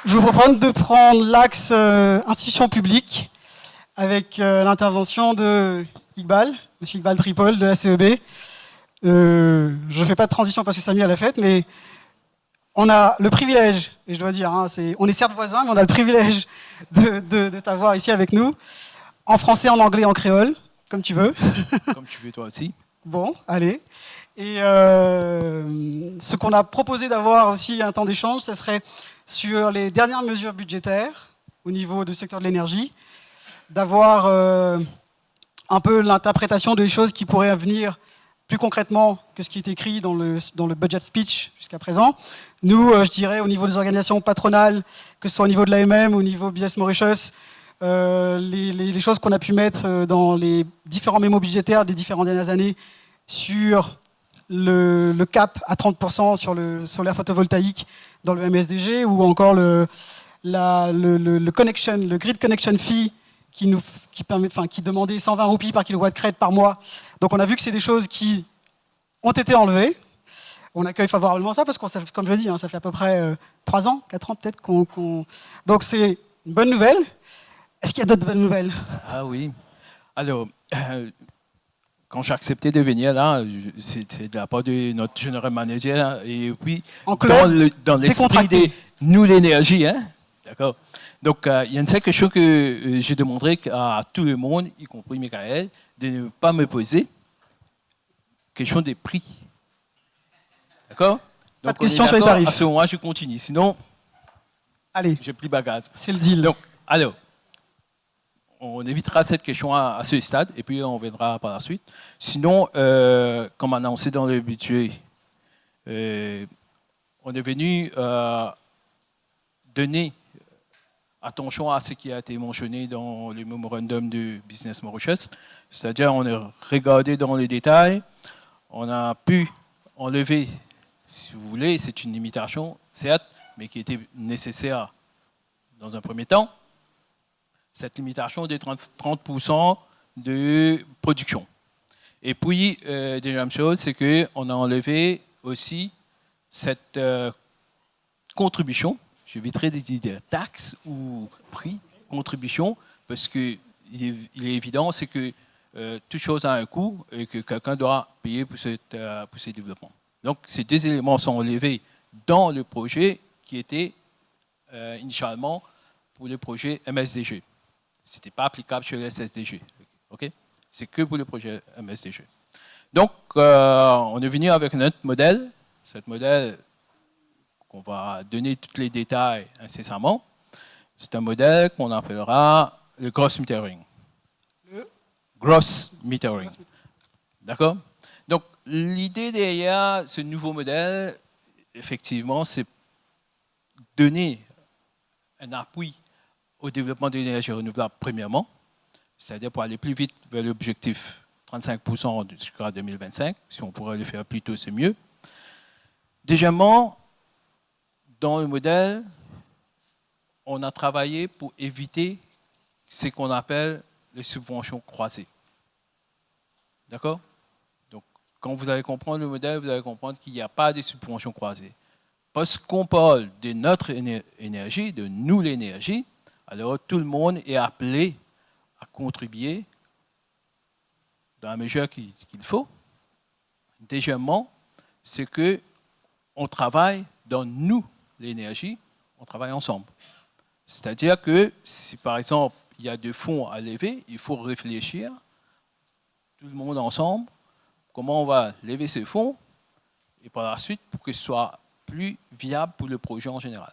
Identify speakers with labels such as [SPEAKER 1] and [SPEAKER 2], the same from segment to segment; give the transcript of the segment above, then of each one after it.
[SPEAKER 1] Je vous propose de prendre l'axe institution publique avec l'intervention de Iqbal, M. Iqbal Tripol de la CEB. Je ne fais pas de transition parce que Samy l'a faite, mais on a le privilège, et je dois dire, on est certes voisins, mais on a le privilège de t'avoir ici avec nous, en français, en anglais, en créole, comme tu veux.
[SPEAKER 2] Comme tu veux toi aussi.
[SPEAKER 1] Bon, allez. Et ce qu'on a proposé d'avoir aussi un temps d'échange, ce serait sur les dernières mesures budgétaires au niveau du secteur de l'énergie, d'avoir un peu l'interprétation des choses qui pourraient venir plus concrètement que ce qui est écrit dans le budget speech jusqu'à présent. Nous, je dirais, au niveau des organisations patronales, que ce soit au niveau de l'AMM, au niveau Business Mauritius, les choses qu'on a pu mettre dans les différents mémos budgétaires des différentes dernières années sur le cap à 30% sur le solaire photovoltaïque dans le MSDG, ou encore le grid connection fee qui demandait 120 roupies par kilowatt crête par mois. Donc on a vu que c'est des choses qui ont été enlevées. On accueille favorablement ça parce que, comme je l'ai dit, ça fait à peu près 3 ans, 4 ans peut-être Donc c'est une bonne nouvelle. Est-ce qu'il y a d'autres bonnes nouvelles?
[SPEAKER 2] Ah oui. Alors, quand j'ai accepté de venir là, c'était de la part de notre general manager là, et puis dans l'esprit de nous l'énergie, hein, d'accord. Donc il y a une seule question que j'ai demandé à tout le monde, y compris Michael, de ne pas me poser. Question des prix, d'accord.
[SPEAKER 1] Pas de question sur les tarifs.
[SPEAKER 2] À ce moment, je continue. Sinon,
[SPEAKER 1] allez,
[SPEAKER 2] j'ai pris bagage.
[SPEAKER 1] C'est le deal.
[SPEAKER 2] Donc, alors. On évitera cette question à ce stade et puis on viendra par la suite. Sinon, comme annoncé dans le budget, on est venu donner attention à ce qui a été mentionné dans le memorandum de Business Mauritius. C'est-à-dire, on a regardé dans les détails, on a pu enlever, si vous voulez, c'est une limitation, certes, mais qui était nécessaire dans un premier temps. Cette limitation de 30% de production. Et puis, deuxième chose, c'est qu'on a enlevé aussi cette contribution, j'éviterai de dire taxe ou prix, contribution, parce qu'il est évident, c'est que toute chose a un coût et que quelqu'un doit payer pour ce développement. Donc, ces deux éléments sont enlevés dans le projet qui était initialement pour le projet MSDG. Ce n'était pas applicable sur le SSDG. Okay? C'est que pour le projet MSDG. Donc, on est venu avec notre modèle. Ce modèle qu'on va donner tous les détails incessamment. C'est un modèle qu'on appellera le gross metering. Le gross metering. D'accord? Donc, l'idée derrière ce nouveau modèle, effectivement, c'est donner un appui au développement de l'énergie renouvelable, premièrement, c'est-à-dire pour aller plus vite vers l'objectif 35% jusqu'à 2025. Si on pourrait le faire plus tôt, c'est mieux. Deuxièmement, dans le modèle, on a travaillé pour éviter ce qu'on appelle les subventions croisées. D'accord? Donc, quand vous allez comprendre le modèle, vous allez comprendre qu'il n'y a pas de subventions croisées. Parce qu'on parle de notre énergie, de nous l'énergie, alors tout le monde est appelé à contribuer dans la mesure qu'il faut. Deuxièmement, c'est qu'on travaille dans nous l'énergie, on travaille ensemble. C'est-à-dire que si par exemple il y a des fonds à lever, il faut réfléchir, tout le monde ensemble, comment on va lever ces fonds et par la suite pour que ce soit plus viable pour le projet en général.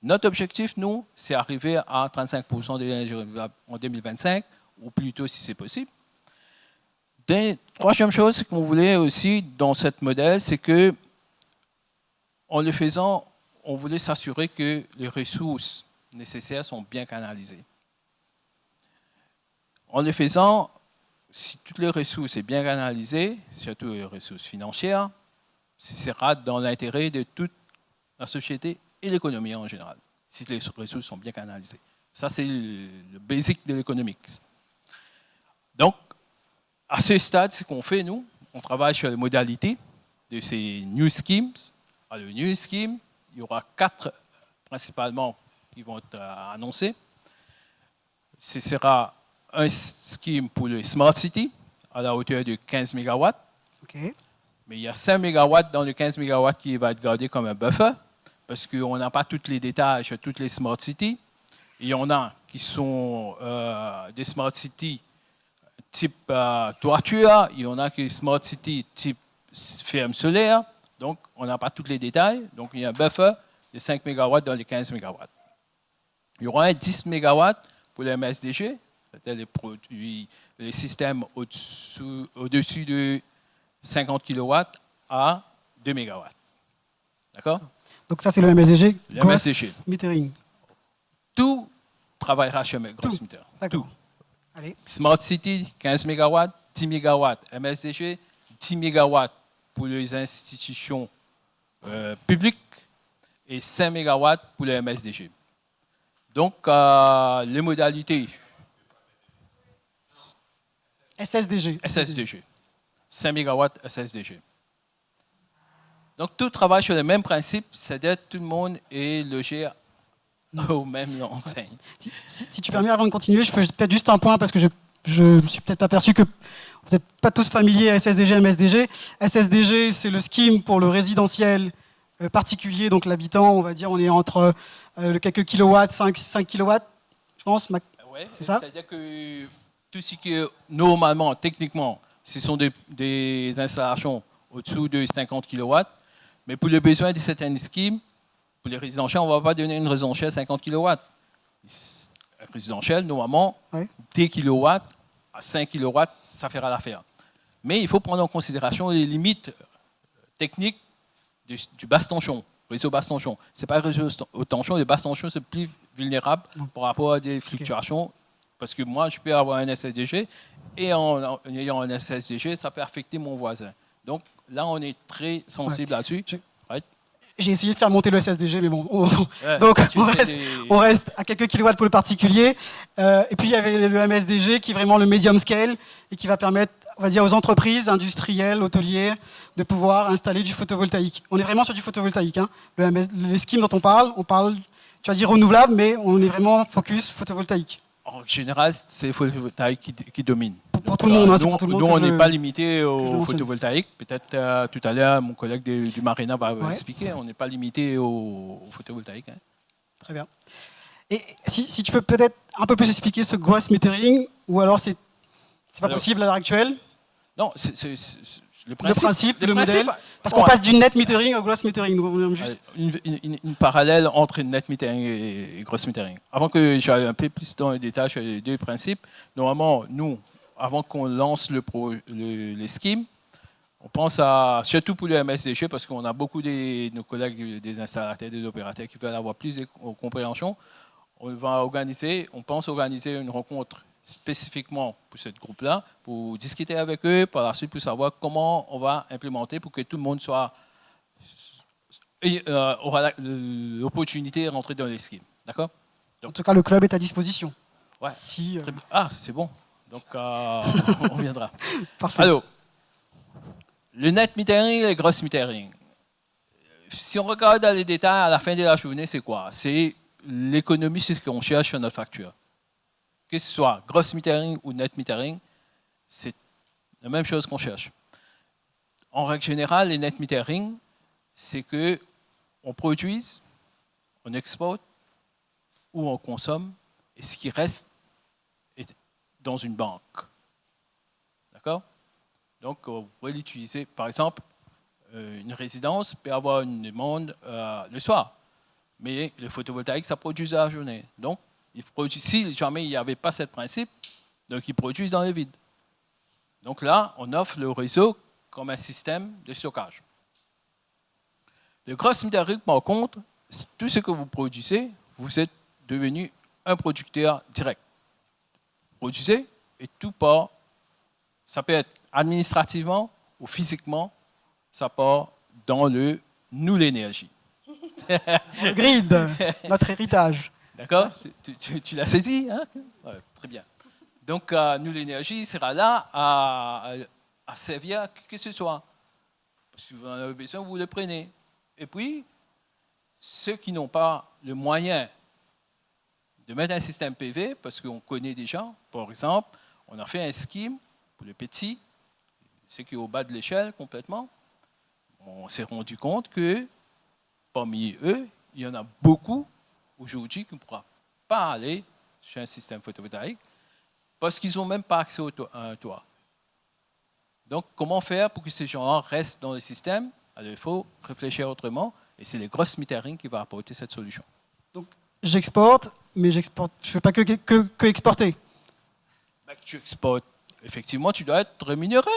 [SPEAKER 2] Notre objectif, nous, c'est arriver à 35% de l'énergie renouvelable en 2025, ou plutôt si c'est possible. Troisième chose qu'on voulait aussi dans ce modèle, c'est que, en le faisant, on voulait s'assurer que les ressources nécessaires sont bien canalisées. En le faisant, si toutes les ressources sont bien canalisées, surtout les ressources financières, ce sera dans l'intérêt de toute la société et l'économie en général, si les ressources sont bien canalisées. Ça, c'est le basic de l'économie. Donc, à ce stade, ce qu'on fait, nous, on travaille sur les modalités de ces new schemes. Alors, le new scheme, il y aura 4 principalement qui vont être annoncés. Ce sera un scheme pour le Smart City à la hauteur de 15 MW.
[SPEAKER 1] OK.
[SPEAKER 2] Mais il y a 5 MW dans le 15 MW qui va être gardé comme un buffer parce qu'on n'a pas tous les détails sur toutes les Smart Cities. Il y en a qui sont des Smart Cities type toiture, il y en a qui sont Smart City type ferme solaire. Donc, on n'a pas tous les détails. Donc, il y a un buffer de 5 MW dans les 15 MW. Il y aura un 10 MW pour les MSDG, c'est-à-dire les systèmes au-dessus de 50 kW à 2 MW. D'accord?
[SPEAKER 1] Donc ça, c'est le MSDG,
[SPEAKER 2] Le
[SPEAKER 1] Gross
[SPEAKER 2] MSDG.
[SPEAKER 1] Metering.
[SPEAKER 2] Tout travaillera chez Gross Meter.
[SPEAKER 1] D'accord.
[SPEAKER 2] Tout.
[SPEAKER 1] Allez.
[SPEAKER 2] Smart City, 15 MW, 10 MW. MSDG, 10 MW pour les institutions publiques et 5 MW pour les MSDG. Donc, les modalités
[SPEAKER 1] SSDG.
[SPEAKER 2] SSDG. 5 MW SSDG. Donc, tout travaille sur le même principe, c'est-à-dire que tout le monde est logé au même enseigne.
[SPEAKER 1] Si tu permets, avant de continuer, je fais peut-être juste un point parce que je me suis peut-être aperçu que vous n'êtes pas tous familiers à SSDG, MSDG. SSDG, c'est le scheme pour le résidentiel particulier, donc l'habitant, on va dire, on est entre le quelques kilowatts, 5 kilowatts, je pense.
[SPEAKER 2] Ouais,
[SPEAKER 1] c'est ça?
[SPEAKER 2] C'est-à-dire que tout ce qui est normalement, techniquement, ce sont des installations au-dessous de 50 kW, mais pour le besoin de certaines schemes, pour les résidentiels, on ne va pas donner une résidentielle 50 kW. Un résidentiel, normalement,
[SPEAKER 1] Ouais.
[SPEAKER 2] 10 kW à 5 kW, ça fera l'affaire. Mais il faut prendre en considération les limites techniques du basse tension, réseau basse tension. Ce n'est pas le réseau haute tension, le basse tension, c'est plus vulnérable par rapport à des fluctuations. Parce que moi, je peux avoir un SSDG et en ayant un SSDG, ça peut affecter mon voisin. Donc là, on est très sensible là-dessus.
[SPEAKER 1] J'ai essayé de faire monter le SSDG, mais bon.
[SPEAKER 2] Ouais,
[SPEAKER 1] Donc,
[SPEAKER 2] tu
[SPEAKER 1] on reste à quelques kilowatts pour le particulier. Et puis, il y avait le MSDG qui est vraiment le medium scale et qui va permettre, on va dire, aux entreprises industrielles, hôtelières, de pouvoir installer du photovoltaïque. On est vraiment sur du photovoltaïque. Hein. Les schemes dont on parle, tu as dit renouvelable, mais on est vraiment focus photovoltaïque.
[SPEAKER 2] En général, c'est le photovoltaïque qui domine.
[SPEAKER 1] Pour tout le monde. Hein,
[SPEAKER 2] nous,
[SPEAKER 1] pour tout le monde
[SPEAKER 2] on n'est
[SPEAKER 1] je-
[SPEAKER 2] pas limité
[SPEAKER 1] je
[SPEAKER 2] au
[SPEAKER 1] mentionne.
[SPEAKER 2] photovoltaïque. Peut-être tout à l'heure, mon collègue du Marina va
[SPEAKER 1] Ouais.
[SPEAKER 2] expliquer. On n'est pas limité au photovoltaïque. Hein.
[SPEAKER 1] Très bien. Et si tu peux peut-être un peu plus expliquer ce gross metering, ou alors c'est pas possible à l'heure actuelle,
[SPEAKER 2] Non, c'est
[SPEAKER 1] le principe, le
[SPEAKER 2] principe,
[SPEAKER 1] modèle, parce qu'on passe du net metering au gross metering. Donc on est juste...
[SPEAKER 2] une parallèle entre net metering et gross metering. Avant que j'aille un peu plus dans les détails sur les deux principes, normalement, nous, avant qu'on lance les schemes, on pense surtout pour le MSDG, parce qu'on a beaucoup de nos collègues des installateurs, des opérateurs qui veulent avoir plus de compréhension. On pense organiser une rencontre spécifiquement pour ce groupe-là, pour discuter avec eux, par la suite pour savoir comment on va implémenter pour que tout le monde aura l'opportunité de rentrer dans les schemes. D'accord?
[SPEAKER 1] En tout cas, le club est à disposition.
[SPEAKER 2] Ouais.
[SPEAKER 1] Si,
[SPEAKER 2] c'est bon. Donc, on viendra.
[SPEAKER 1] parfait.
[SPEAKER 2] Alors, le net metering et le gross metering. Si on regarde dans les détails, à la fin de la journée, c'est quoi? C'est l'économie, c'est ce qu'on cherche sur notre facture. Que ce soit gross metering ou net metering, c'est la même chose qu'on cherche. En règle générale, les net metering, c'est qu'on produise, on exporte ou on consomme, et ce qui reste est dans une banque. D'accord? Donc, vous pouvez l'utiliser. Par exemple, une résidence peut avoir une demande le soir, mais le photovoltaïque, ça produit la journée. Donc, si jamais il n'y avait pas ce principe, donc ils produisent dans le vide. Donc là, on offre le réseau comme un système de stockage. Le gross metering, par contre, tout ce que vous produisez, vous êtes devenu un producteur direct. Vous produisez et tout part, ça peut être administrativement ou physiquement, ça part dans nous l'énergie.
[SPEAKER 1] Le grid, notre héritage.
[SPEAKER 2] D'accord? Tu l'as saisi, hein? Ouais, très bien. Donc, nous, l'énergie sera là à servir que ce soit. Si vous en avez besoin, vous le prenez. Et puis, ceux qui n'ont pas le moyen de mettre un système PV, parce qu'on connaît déjà, par exemple, on a fait un scheme pour les petits, ceux qui sont au bas de l'échelle complètement. On s'est rendu compte que parmi eux, il y en a beaucoup aujourd'hui qui ne pourront pas aller chez un système photovoltaïque parce qu'ils n'ont même pas accès à un toit. Donc, comment faire pour que ces gens-là restent dans le système? Alors, il faut réfléchir autrement, et c'est les grosses metering qui vont apporter cette solution.
[SPEAKER 1] Donc, j'exporte, mais je ne fais pas que exporter.
[SPEAKER 2] Tu exportes, effectivement, tu dois être rémunéré.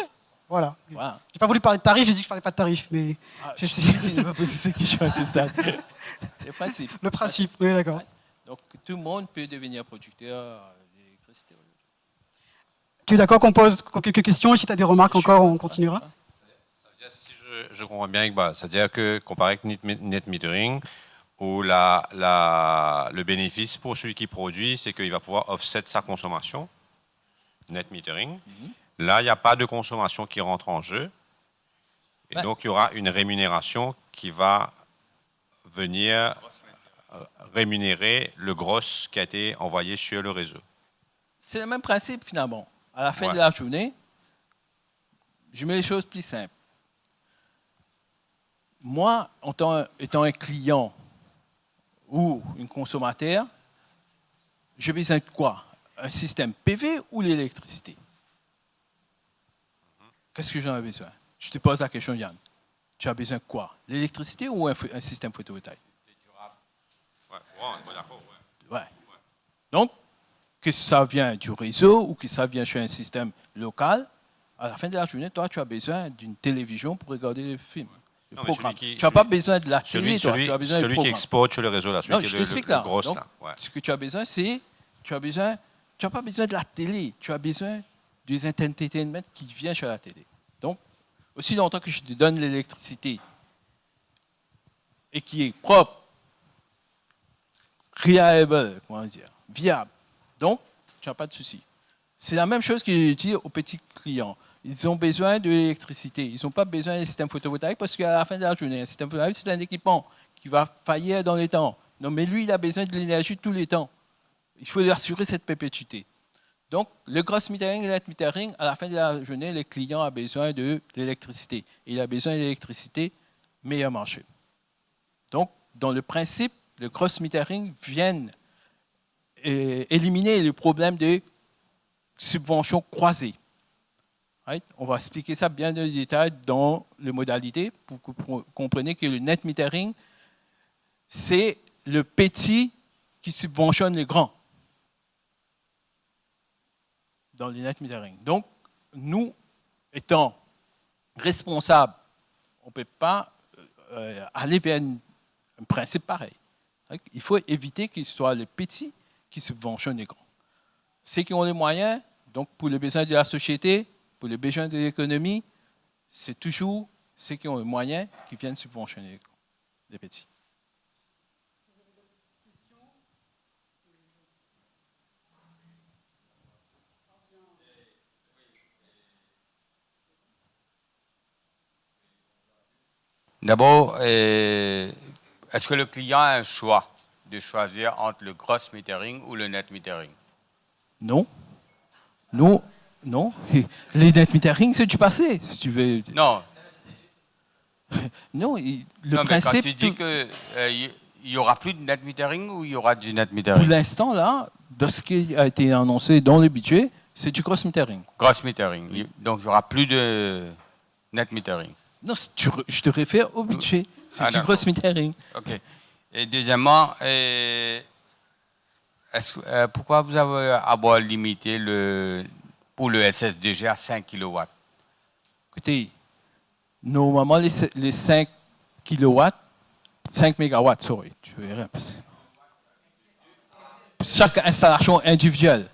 [SPEAKER 1] Voilà.
[SPEAKER 2] Voilà.
[SPEAKER 1] J'ai pas voulu parler de tarifs, j'ai dit que je parlais pas de tarifs, mais
[SPEAKER 2] Je ne vais pas poser ces questions à ce stade. Le principe.
[SPEAKER 1] le principe, oui, d'accord.
[SPEAKER 2] Donc, tout le monde peut devenir producteur d'électricité.
[SPEAKER 1] Tu es d'accord qu'on pose quelques questions, et si tu as des remarques encore, on continuera?
[SPEAKER 3] Si je comprends bien, Iqbal, c'est-à-dire que comparé avec net metering, où le bénéfice pour celui qui produit, c'est qu'il va pouvoir offset sa consommation, net metering. Là, il n'y a pas de consommation qui rentre en jeu. Et donc, il y aura une rémunération qui va venir rémunérer le gros qui a été envoyé sur le réseau.
[SPEAKER 2] C'est le même principe, finalement. À la fin de la journée, je mets les choses plus simples. Moi, étant un client ou un consommateur, j'ai besoin de quoi? Un système PV ou l'électricité? Qu'est-ce que j'en ai besoin? Je te pose la question, Yann. Tu as besoin de quoi? L'électricité ou un système photovoltaïque? Ouais. Donc, que ça vient du réseau ou que ça vient sur un système local, à la fin de la journée, toi, tu as besoin d'une télévision pour regarder les films. Tu n'as pas besoin de la télé, tu as besoin
[SPEAKER 3] celui qui exporte sur le réseau, là, celui qui est le gros.
[SPEAKER 2] Donc, ce que tu as besoin, c'est, tu n'as pas besoin de la télé, tu as besoin des entertainment qui viennent sur la télé. Donc, aussi longtemps que je te donne l'électricité et qui est propre, reliable, comment dire, viable, donc, tu n'as pas de souci. C'est la même chose que je dis aux petits clients. Ils ont besoin de l'électricité. Ils n'ont pas besoin d'un système photovoltaïque parce qu'à la fin de la journée, un système photovoltaïque, c'est un équipement qui va faillir dans les temps. Non, mais lui, il a besoin de l'énergie tous les temps. Il faut lui assurer cette perpétuité. Donc, le gross metering et le net metering, à la fin de la journée, le client a besoin de l'électricité. Il a besoin de l'électricité meilleur marché. Donc, dans le principe, le gross metering vient éliminer le problème de subventions croisées. Right? On va expliquer ça bien dans le détail dans les modalités pour que vous compreniez que le net metering, c'est le petit qui subventionne les grands dans le net metering. Donc, nous, étant responsables, on ne peut pas aller vers un principe pareil. Il faut éviter qu'il soit le petit qui subventionnent les grands. Ceux qui ont les moyens, donc pour les besoins de la société, pour les besoins de l'économie, c'est toujours ceux qui ont les moyens qui viennent subventionner les petits.
[SPEAKER 4] D'abord, est-ce que le client a un choix de choisir entre le gross metering ou le net metering?
[SPEAKER 2] Non. Non. Les net metering, c'est du passé, si tu veux.
[SPEAKER 4] Non.
[SPEAKER 2] Non,
[SPEAKER 4] non, principe... Mais quand tu dis qu'il n'y aura plus de net metering ou il y aura du net metering?
[SPEAKER 2] Pour l'instant, là, de ce qui a été annoncé dans le budget, c'est du gross metering.
[SPEAKER 4] Gross metering. Oui. Donc, il n'y aura plus de net metering.
[SPEAKER 2] Non, je te réfère au budget. C'est du gross metering.
[SPEAKER 4] OK. Et deuxièmement, pourquoi vous avez limité pour le SSDG à 5 kW?
[SPEAKER 2] Écoutez, normalement, les 5 kW, 5 MW, sorry, tu verras. Chaque installation individuelle.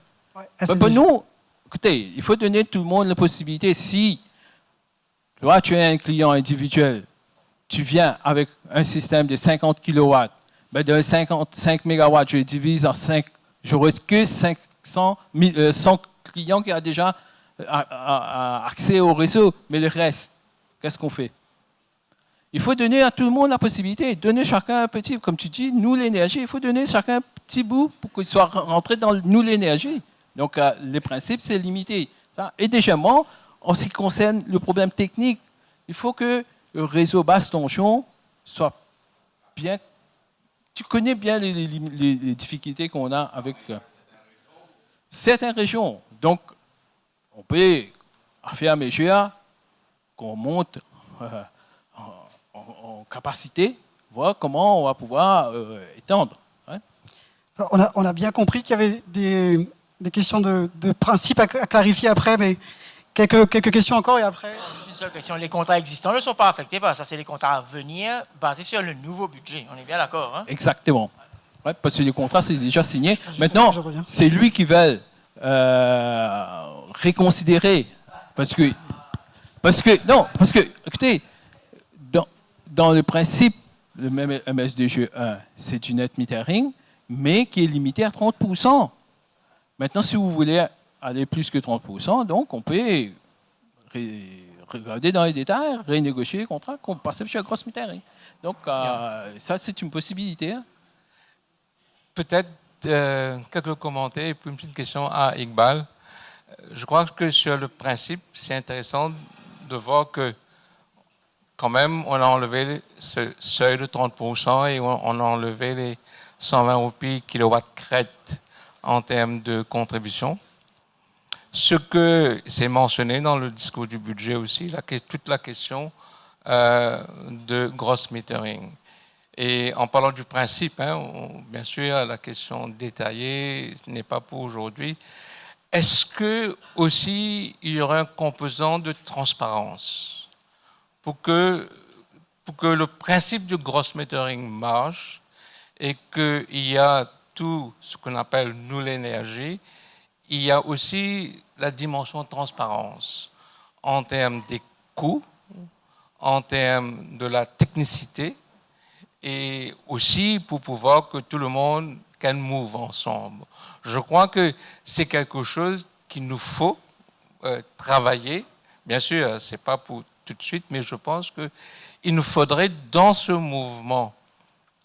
[SPEAKER 2] Pour nous, écoutez, il faut donner à tout le monde la possibilité. Si toi, tu es un client individuel, tu viens avec un système de 50 kW, ben de 55 MW, je divise en 5, j'aurai que 100 clients qui ont déjà accès au réseau, mais le reste, qu'est-ce qu'on fait? Il faut donner à tout le monde la possibilité, donner chacun un petit, comme tu dis, nous l'énergie, il faut donner chacun petit bout pour qu'il soit rentré dans nous l'énergie. Donc, le principe, c'est limité. Et deuxièmement, en ce qui concerne le problème technique, il faut que le réseau basse tension soit bien. Tu connais bien les difficultés qu'on a avec certaines régions. Donc, on peut, à faire mesure, qu'on monte en capacité, voir comment on va pouvoir étendre. Hein.
[SPEAKER 1] On a bien compris qu'il y avait des questions de principe à clarifier après, mais quelques questions encore et après.
[SPEAKER 5] Juste une seule question. Les contrats existants ne sont pas affectés par ça. C'est les contrats à venir basés sur le nouveau budget. On est bien d'accord, hein?
[SPEAKER 2] Exactement. Ouais, parce que les contrats, c'est déjà signé. Maintenant, c'est lui qui va réconsidérer. Parce que, écoutez, dans le principe, le même MSDG 1, c'est du net metering, mais qui est limité à 30%. Maintenant, si vous voulez aller plus que 30%, donc on peut regarder dans les détails, renégocier les contrats, passer chez un gross metering. Donc, ça, c'est une possibilité. Hein.
[SPEAKER 6] Peut-être quelques commentaires et puis une petite question à Iqbal. Je crois que sur le principe, c'est intéressant de voir que quand même, on a enlevé ce seuil de 30% et on a enlevé les 120 roupies kilowatts crête en termes de contribution. Ce que c'est mentionné dans le discours du budget aussi, toute la question de gross metering. Et en parlant du principe, bien sûr, la question détaillée ce n'est pas pour aujourd'hui. Est-ce que aussi il y aura un composant de transparence pour que le principe du gross metering marche et qu'il y a tout ce qu'on appelle nous l'énergie, il y a aussi la dimension de transparence en termes des coûts, en termes de la technicité et aussi pour pouvoir que tout le monde can move ensemble. Je crois que c'est quelque chose qu'il nous faut travailler. Bien sûr, ce n'est pas pour tout de suite, mais je pense qu'il nous faudrait dans ce mouvement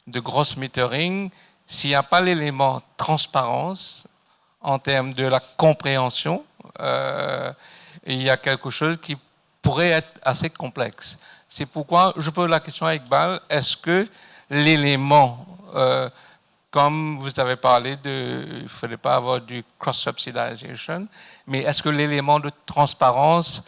[SPEAKER 6] de gross metering, s'il n'y a pas l'élément transparence en termes de la compréhension, il y a quelque chose qui pourrait être assez complexe. C'est pourquoi je pose la question à Iqbal, est-ce que l'élément, comme vous avez parlé il ne fallait pas avoir du cross-subsidization, mais est-ce que l'élément de transparence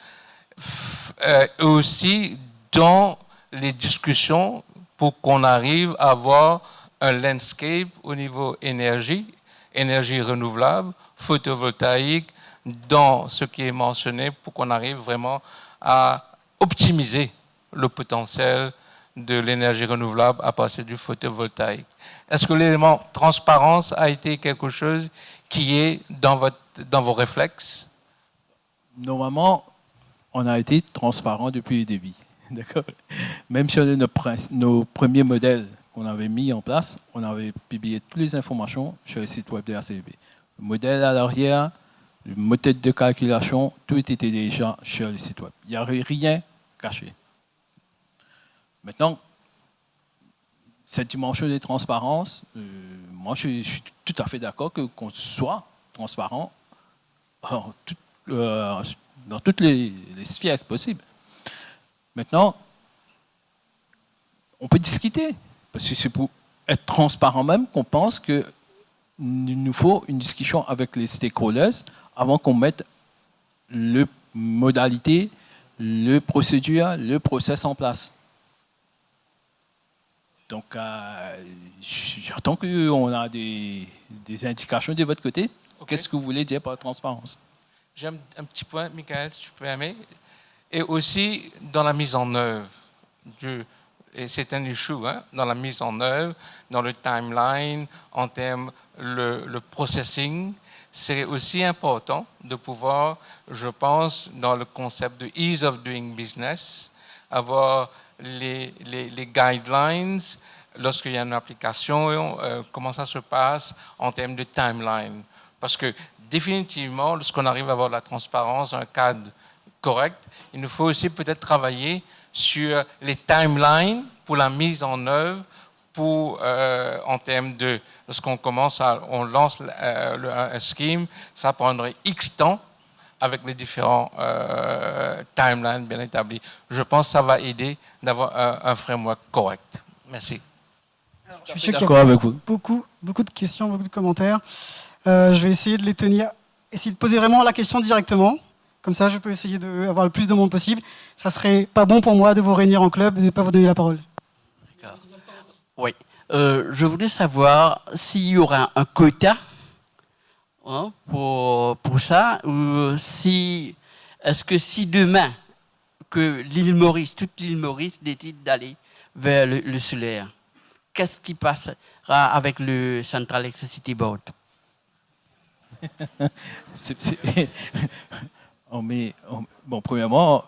[SPEAKER 6] est aussi dans les discussions pour qu'on arrive à avoir un landscape au niveau énergie renouvelable, photovoltaïque, dans ce qui est mentionné pour qu'on arrive vraiment à optimiser le potentiel de l'énergie renouvelable à partir du photovoltaïque. Est-ce que l'élément transparence a été quelque chose qui est dans vos réflexes?
[SPEAKER 2] Normalement, on a été transparent depuis le début. D'accord? Même sur nos premiers modèles qu'on avait mis en place, on avait publié toutes les informations sur le site web de la CEB. Le modèle à l'arrière, le méthode de calculation, tout était déjà sur le site web. Il n'y avait rien caché. Maintenant, cette dimension de transparence, moi je suis tout à fait d'accord qu'on soit transparent dans toutes les sphères possibles. Maintenant, on peut discuter, parce que c'est pour être transparent même qu'on pense qu'il nous faut une discussion avec les stakeholders avant qu'on mette le modalité, le procédure, le process en place. Donc, j'attends qu'on a des indications de votre côté. Okay. Qu'est-ce que vous voulez dire par transparence?
[SPEAKER 6] J'ai un petit point, Michael, si tu peux aimer. Et aussi dans la mise en œuvre. Et c'est un issue, dans la mise en œuvre, dans le timeline, en termes le processing. C'est aussi important de pouvoir, je pense, dans le concept de ease of doing business, avoir les guidelines lorsqu'il y a une application, comment ça se passe en termes de timeline. Parce que définitivement, lorsqu'on arrive à avoir la transparence, un cadre correct, il nous faut aussi peut-être travailler sur les timelines pour la mise en œuvre en termes de, lorsqu'on on lance un scheme, ça prendrait X temps avec les différents timelines bien établis. Je pense que ça va aider d'avoir un framework correct. Merci.
[SPEAKER 1] Je suis sûr qu'il y
[SPEAKER 2] D'accord
[SPEAKER 1] a
[SPEAKER 2] avec vous.
[SPEAKER 1] beaucoup de questions, beaucoup de commentaires. Je vais essayer de les tenir, essayer de poser vraiment la question directement. Comme ça, je peux essayer d'avoir le plus de monde possible. Ça serait pas bon pour moi de vous réunir en club et de ne pas vous donner la parole.
[SPEAKER 7] Oui. Je voulais savoir s'il y aura un quota pour ça, ou est-ce que si demain que l'île Maurice, toute l'île Maurice décide d'aller vers le solaire, qu'est-ce qui passera avec le Central Electricity Board?
[SPEAKER 2] Bon, premièrement,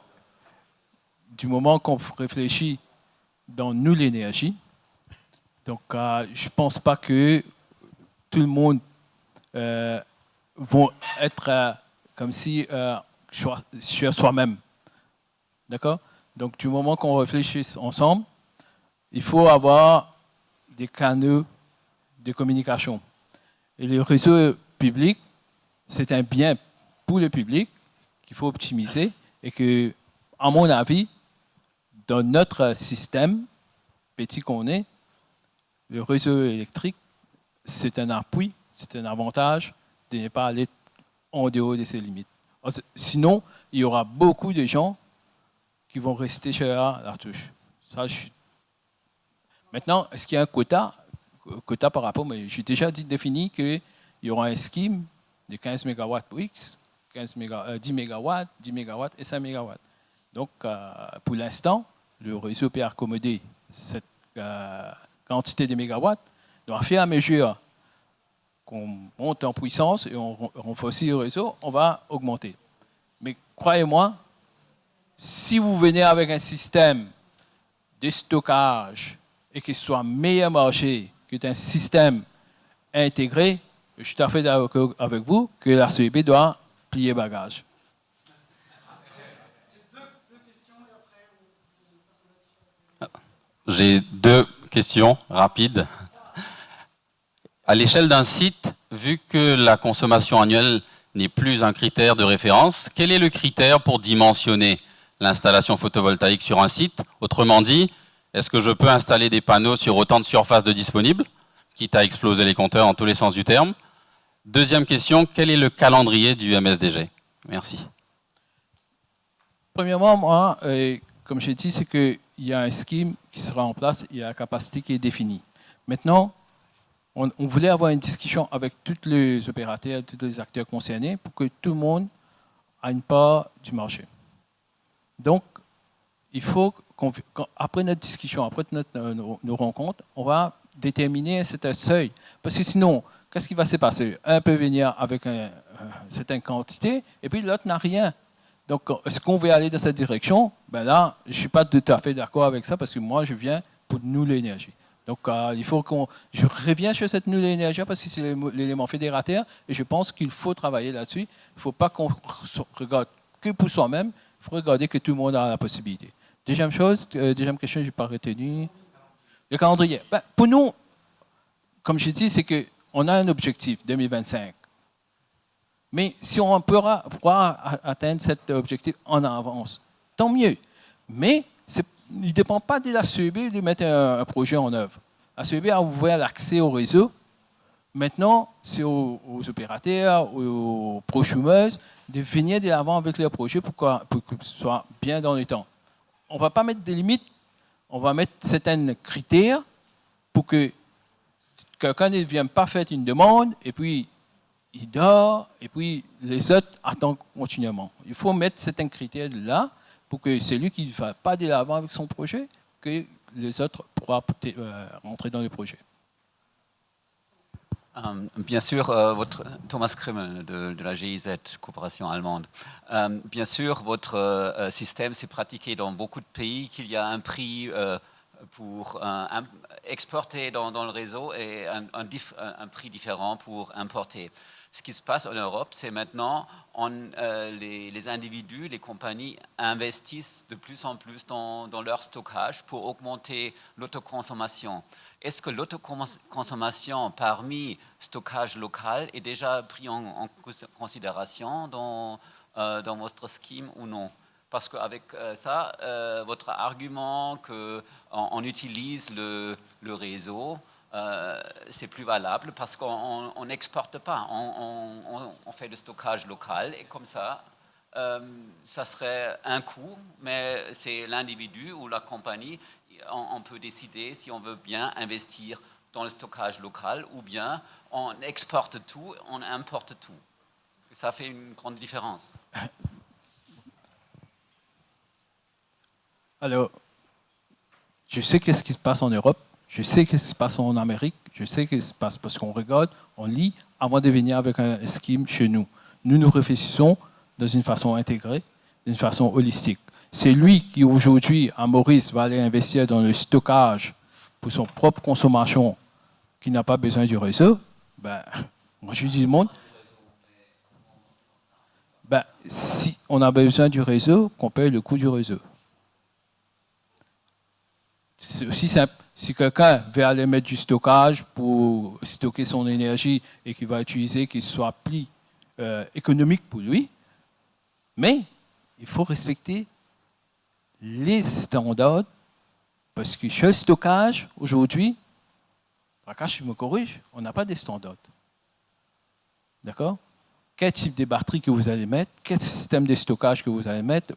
[SPEAKER 2] du moment qu'on réfléchit dans nous l'énergie, donc je ne pense pas que tout le monde va être comme si sur soi-même. D'accord? Donc du moment qu'on réfléchit ensemble, il faut avoir des canaux de communication. Et le réseau public, c'est un bien pour le public qu'il faut optimiser et que, à mon avis, dans notre système, petit qu'on est, le réseau électrique, c'est un appui, c'est un avantage de ne pas aller en dehors de ses limites. Sinon, il y aura beaucoup de gens qui vont rester chez la touche. Ça, Maintenant, est-ce qu'il y a un quota par rapport, mais j'ai déjà défini qu'il y aura un scheme de 15 MW pour X, 10 MW, 10 MW et 5 MW. Donc, pour l'instant, le réseau peut accommoder cette quantité de mégawatts. Donc, à fur et à mesure qu'on monte en puissance et on renforce le réseau, on va augmenter. Mais croyez-moi, si vous venez avec un système de stockage et qu'il soit meilleur marché qu'un système intégré, je suis tout à fait d'accord avec vous que la CEB doit plier bagage.
[SPEAKER 8] J'ai 2 questions rapides. À l'échelle d'un site, vu que la consommation annuelle n'est plus un critère de référence, quel est le critère pour dimensionner l'installation photovoltaïque sur un site? Autrement dit, est-ce que je peux installer des panneaux sur autant de surface de disponible, quitte à exploser les compteurs en tous les sens du terme? Deuxième question, quel est le calendrier du MSDG? Merci.
[SPEAKER 2] Premièrement, moi, comme j'ai dit, c'est qu'il y a un scheme qui sera en place, il y a la capacité qui est définie. Maintenant, on voulait avoir une discussion avec tous les opérateurs, tous les acteurs concernés pour que tout le monde ait une part du marché. Donc, il faut qu'après notre discussion, après nos rencontres, on va déterminer un certain seuil. Parce que sinon, qu'est-ce qui va se passer? Un peut venir avec une certaine quantité et puis l'autre n'a rien. Donc, est-ce qu'on veut aller dans cette direction? Ben là, je ne suis pas tout à fait d'accord avec ça parce que moi, je viens pour nulle énergie. Donc, il faut je reviens sur cette nulle énergie parce que c'est l'élément fédérateur et je pense qu'il faut travailler là-dessus. Il ne faut pas qu'on regarde que pour soi-même, il faut regarder que tout le monde a la possibilité. Deuxième question, je n'ai pas retenu. Le calendrier. Ben, pour nous, comme je dis, c'est qu'on a un objectif 2025. Mais si on pourra atteindre cet objectif en avance, tant mieux. Mais il ne dépend pas de la CEB de mettre un projet en œuvre. La CEB a ouvert l'accès au réseau. Maintenant, c'est aux opérateurs, aux prosumeuses de venir de l'avant avec leurs projets pour que ce soit bien dans le temps. On ne va pas mettre des limites, on va mettre certains critères pour que quelqu'un ne vienne pas faire une demande et puis il dort et puis les autres attendent continuellement. Il faut mettre certains critères là pour que celui qui ne va pas de l'avant avec son projet, que les autres pourront rentrer dans le projet.
[SPEAKER 9] Bien sûr, Thomas Krimmel de la GIZ, coopération allemande. Bien sûr, votre système s'est pratiqué dans beaucoup de pays, qu'il y a un prix pour exporter dans le réseau et un prix différent pour importer. Ce qui se passe en Europe, c'est maintenant les individus, les compagnies investissent de plus en plus dans leur stockage pour augmenter l'autoconsommation. Est-ce que l'autoconsommation parmi stockage local est déjà pris en considération dans votre scheme ou non? Parce qu'avec ça, votre argument qu'on utilise le réseau, c'est plus valable parce qu'on n'exporte pas, on fait le stockage local et comme ça, ça serait un coût, mais c'est l'individu ou la compagnie, on peut décider si on veut bien investir dans le stockage local ou bien on exporte tout, on importe tout. Et ça fait une grande différence.
[SPEAKER 2] Alors, je sais qu'est-ce qui se passe en Europe, je sais qu'est-ce qui se passe en Amérique, je sais qu'est-ce qui se passe parce qu'on regarde, on lit avant de venir avec un scheme chez nous. Nous réfléchissons dans une façon intégrée, d'une façon holistique. C'est lui qui aujourd'hui, à Maurice, va aller investir dans le stockage pour son propre consommation, qui n'a pas besoin du réseau. Moi je dis le monde, si on a besoin du réseau, qu'on paye le coût du réseau. C'est aussi simple. Si quelqu'un veut aller mettre du stockage pour stocker son énergie et qu'il va utiliser, qu'il soit plus économique pour lui, mais il faut respecter les standards parce que chez le stockage, aujourd'hui, Prakash, je me corrige, on n'a pas de standards. D'accord? Quel type de batterie que vous allez mettre, quel système de stockage que vous allez mettre,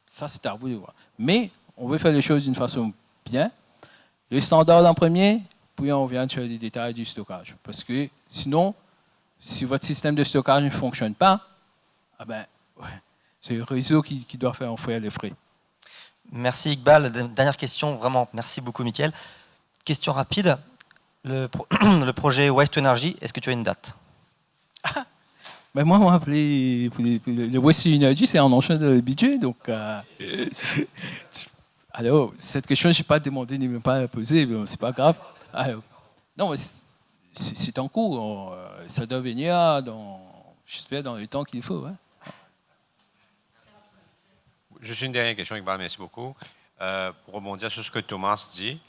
[SPEAKER 2] ça c'est à vous de voir. Mais on veut faire les choses d'une façon bien. Le standard en premier, puis on vient sur les détails du stockage. Parce que sinon, si votre système de stockage ne fonctionne pas, c'est le réseau qui doit faire les frais.
[SPEAKER 10] Merci Iqbal. Dernière question, vraiment, merci beaucoup Mickaël. Question rapide. Le projet Waste to Energy, est-ce que tu as une date?
[SPEAKER 2] Moi, on m'a appelé le Waste to Energy, c'est un enchaînement de budget, donc... Alors, cette question, je n'ai pas demandé ni même pas posée, mais c'est pas grave. Alors, non, c'est en cours. Ça doit venir, j'espère, dans le temps qu'il faut. Hein.
[SPEAKER 3] Juste une dernière question, Iqbal, merci beaucoup. Pour rebondir sur ce que Thomas dit,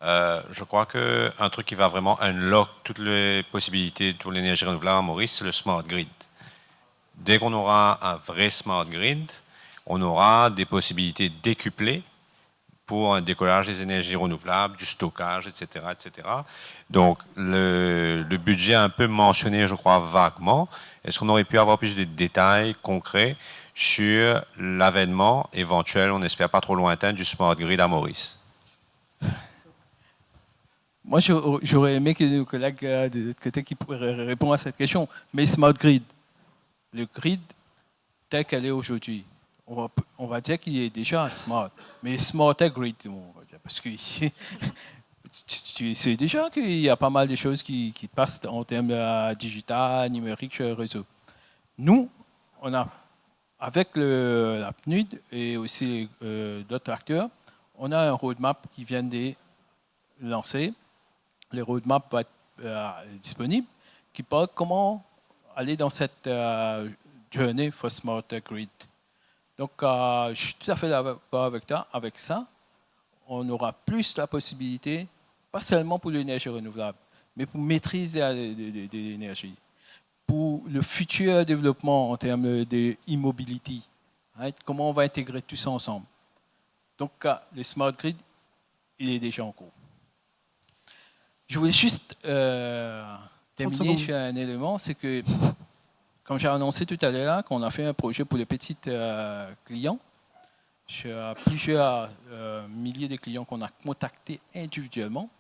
[SPEAKER 3] je crois qu'un truc qui va vraiment unlock toutes les possibilités pour l'énergie renouvelable à Maurice, c'est le smart grid. Dès qu'on aura un vrai smart grid, on aura des possibilités décuplées pour un décollage des énergies renouvelables, du stockage, etc. etc. Donc, le budget est un peu mentionné, je crois, vaguement. Est-ce qu'on aurait pu avoir plus de détails concrets sur l'avènement éventuel, on espère pas trop lointain, du smart grid à Maurice?
[SPEAKER 2] Moi, j'aurais aimé que nos collègues de l'autre côté qui pourraient répondre à cette question. Mais smart grid, le grid tel qu'elle est aujourd'hui, on va dire qu'il est déjà smart, mais smart grid, on va dire, parce que tu sais déjà qu'il y a pas mal de choses qui passent en termes digital, numérique sur le réseau. Nous, on a, avec la PNUD et aussi d'autres acteurs, on a un roadmap qui vient de lancer. Le roadmap va être disponible, qui parle comment aller dans cette journée for smart grid. Donc, je suis tout à fait d'accord avec toi. Avec ça, on aura plus la possibilité, pas seulement pour l'énergie renouvelable, mais pour maîtriser de l'énergie, pour le futur développement en termes d'e-mobility. Right? Comment on va intégrer tout ça ensemble. Donc, le smart grid, il est déjà en cours. Je voulais juste terminer sur un élément, c'est que comme j'ai annoncé tout à l'heure, qu'on a fait un projet pour les petits clients, sur plusieurs milliers de clients qu'on a contactés individuellement,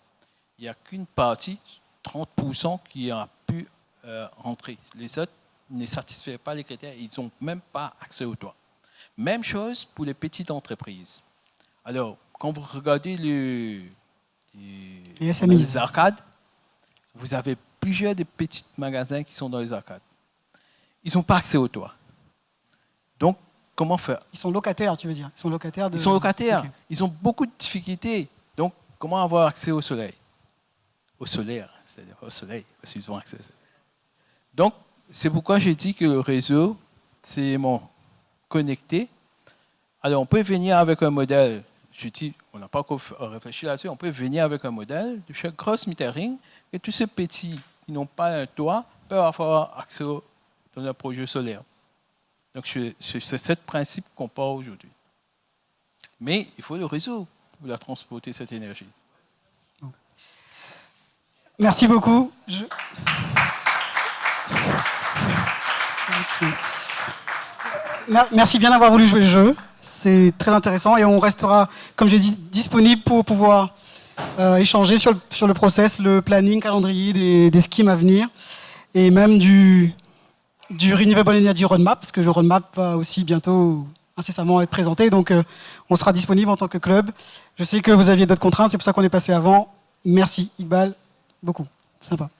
[SPEAKER 2] il n'y a qu'une partie, 30%, qui a pu rentrer. Les autres ne satisfont pas les critères, ils n'ont même pas accès au toit. Même chose pour les petites entreprises. Alors, quand vous regardez les arcades, vous avez plusieurs des petits magasins qui sont dans les arcades. Ils n'ont pas accès au toit. Donc, comment faire?
[SPEAKER 1] Ils sont locataires, tu veux dire? Ils sont locataires.
[SPEAKER 2] Ils sont locataires. Okay. Ils ont beaucoup de difficultés Donc, comment avoir accès au soleil? Au solaire, c'est-à-dire au soleil, parce qu'ils ont accès à ça. Donc, c'est pourquoi j'ai dit que le réseau, c'est connecté. Alors, on peut venir avec un modèle, je dis, on n'a pas encore réfléchi là-dessus, on peut venir avec un modèle de chaque cross metering, et tous ces petits qui n'ont pas un toit peuvent avoir accès dans un projet solaire. Donc, c'est ce principe qu'on part aujourd'hui. Mais il faut le réseau pour la transporter, cette énergie.
[SPEAKER 1] Merci beaucoup. Merci bien d'avoir voulu jouer le jeu. C'est très intéressant et on restera, comme j'ai dit, disponible pour pouvoir échanger sur le process, le planning, calendrier des schemes à venir et même du Renewable Energy Roadmap, parce que le roadmap va aussi bientôt incessamment être présenté. Donc on sera disponible en tant que club. Je sais que vous aviez d'autres contraintes, c'est pour ça qu'on est passé avant. Merci Iqbal, beaucoup. Sympa.